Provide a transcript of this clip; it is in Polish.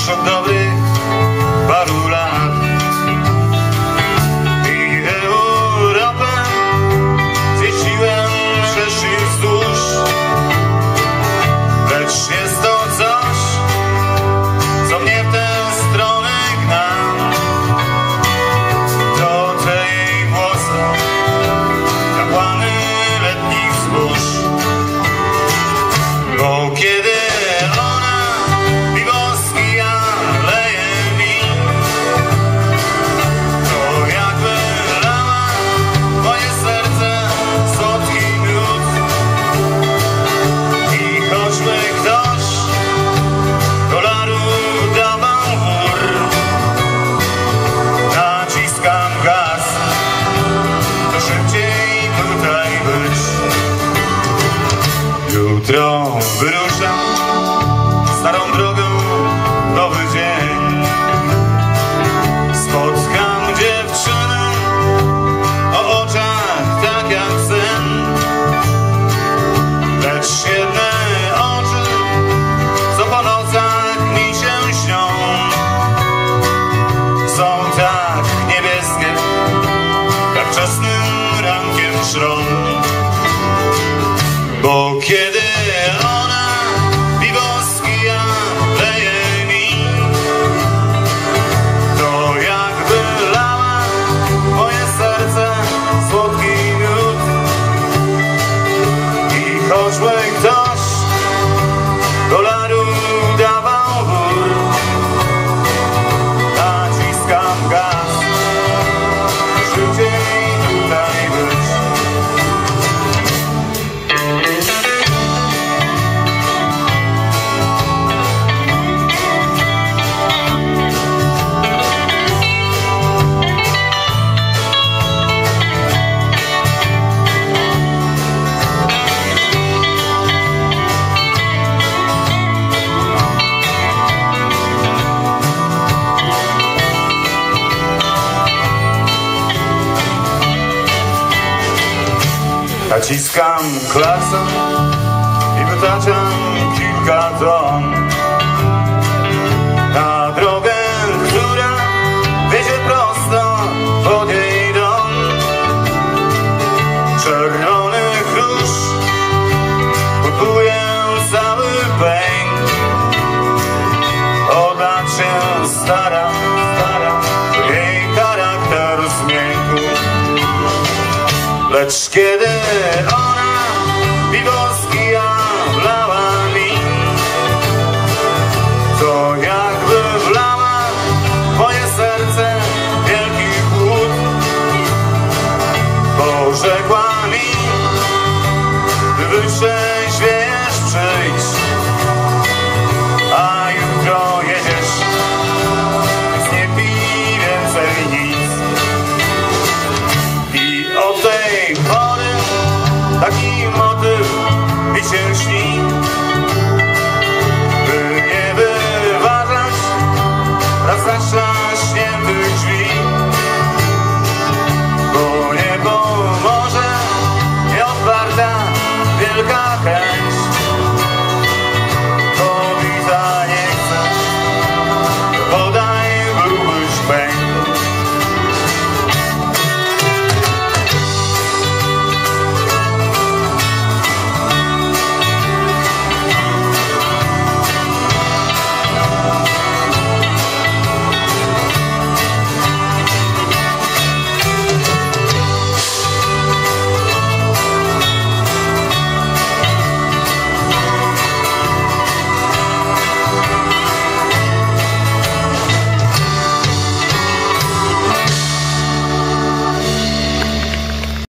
już od dobrych paru lat i Europę zjeździłem szerszy wzdłuż, lecz jest to coś, co mnie w tę stronę gna. Do tej włosy kapłany letnich wzgórz, bo kiedy ona piwoski ja leje mi, to jakby lała moje serce słodki miód. I choćby ktoś dolaru dawał wór, naciskam gaz, to szybciej tutaj być. Jutro wyruszam starą drogą, nowy dzień. Spotkam dziewczynę o oczach tak jak sen, lecz jedne oczy, co po nocach mi się śnią, są tak niebieskie, jak wczesnym rankiem szron. Bo kiedy ona piwoski ja leje mi, to jakby lała moje serce słodki miód. I choćby ktoś dolaru dawał wór, naciskam gaz, szybciej tutaj być. Naciskam klakson i wytaczam kilka ton na drogę, która wiedzie prosto pod jej dom. Czerwony róż buduje cały pęk, od lat się stara, jej charakter zmiękł. Lecz kiedy